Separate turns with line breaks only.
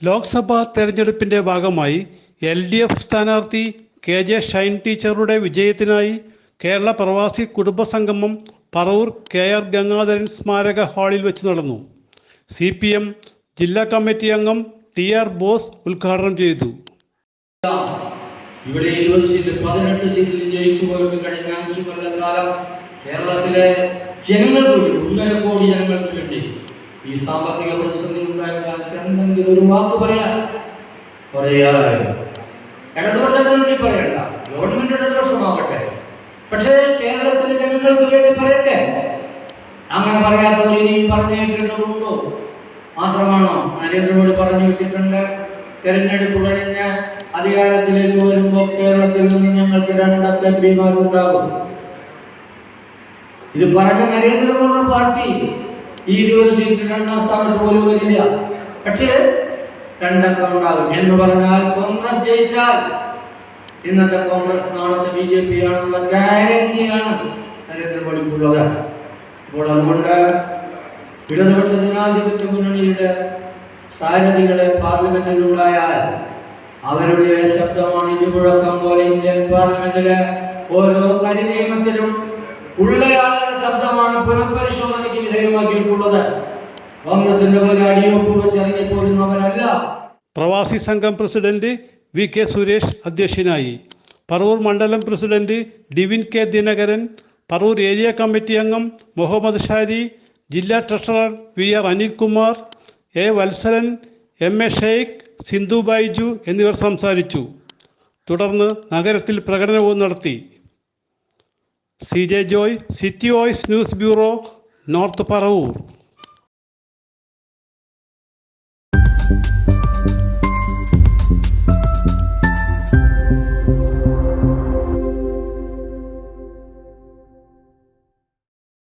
ലോക്സഭാ തെരഞ്ഞെടുപ്പിന്റെ ഭാഗമായി LDF സ്ഥാനാർത്ഥി KJ ഷൈൻ ടീച്ചറുടെ വിജയത്തിനായി കേരള പ്രവാസി കുടുംബ സംഗമം പറവൂർ KR ഗംഗാധരൻ സ്മാരക ഹാളിൽ വെച്ച് നടന്നു. CPM ജില്ലാ കമ്മിറ്റി അംഗം TR ബോസ് ഉദ്ഘാടനം ചെയ്തു.
ഇവിടെ 20 സീറ്റ് 18 സീറ്റിൽ ജയിച്ചു പോയിട്ട് കഴിഞ്ഞ 5 കൊല്ലക്കാലം കേരളത്തിലെ ജനങ്ങൾക്ക് വേണ്ടി 1.5 കോടി ജനങ്ങൾക്ക് വേണ്ടി ഈ സാമ്പത്തിക പ്രതിസന്ധി ഉണ്ടായ കാലത്ത് എന്തെങ്കിലും ഒരു വാക്ക് പറയാമായിരുന്നു. ഇടതുപക്ഷത്തിന് വേണ്ടി പറയണ്ട, ഗവൺമെന്റ് ഇടതുപക്ഷമാകട്ടെ, പക്ഷേ കേരളത്തിലെ ജനങ്ങൾക്ക് വേണ്ടി പറയട്ടെ. അങ്ങനെ പറയാത്തവർ ഇനിയും പറഞ്ഞേക്കേണ്ടതുണ്ടോ? മാത്രമാണോ നരേന്ദ്രമോദി പറഞ്ഞു വെച്ചിട്ടുണ്ട്, തെരഞ്ഞെടുപ്പ് കഴിഞ്ഞ് അധികാരത്തിലേക്ക് വരുമ്പോൾ കേരളത്തിൽ നിന്ന് ഞങ്ങൾക്ക് 2 MPമാരുണ്ടാകും. ഇത് പറഞ്ഞ നരേന്ദ്രമോദി പാർട്ടി ഈ 20 സീറ്റിൽ 2ാം സ്ഥാനത്ത് പോലും വരില്ല. പക്ഷേ 2 ഉണ്ടാകും എന്ന് പറഞ്ഞാൽ കോൺഗ്രസ് ജയിച്ചാൽ ഇന്നത്തെ കോൺഗ്രസ് നാളത്തെ BJP ആണെന്നുള്ള ഗ്യാരണ്ടിയാണ് നരേന്ദ്രമോദിക്കുള്ളത്. അപ്പോൾ അതുകൊണ്ട് ഇടതുപക്ഷ ജനാധിപത്യ മുന്നണിയുടെ സാരഥികളെ പാർലമെന്റിലുണ്ടായാൽ അവരുടെ ശബ്ദമാണ് ഇടിമുഴക്കം പോലെ ഇന്ത്യൻ പാർലമെന്റിലെ ഓരോ കരിനിയമത്തിലും ഉള്ളയാളുടെ ശബ്ദമാണ് പുനഃപരിശോധനയ്ക്ക് വിധേയമാക്കിയിട്ടുള്ളത്. കോൺഗ്രസിന്റെ പോലെ അടിയൊപ്പ് വെച്ച് ഇറങ്ങിപ്പോരുന്നവരല്ല.
പ്രവാസി സംഘം പ്രസിഡന്റ് VK സുരേഷ് അധ്യക്ഷനായി. പറവൂർ മണ്ഡലം president Divin K Dinakaran, Paravur area committee അംഗം മുഹമ്മദ് ഷാരി, ജില്ലാ treasurer VR Anilkumar, A Valsalan, MA Sheikh, Sindhu Baiju എന്നിവർ സംസാരിച്ചു. തുടർന്ന് നഗരത്തിൽ പ്രകടനവും നടത്തി. CJ Joy, city voice news bureau, north Paravur.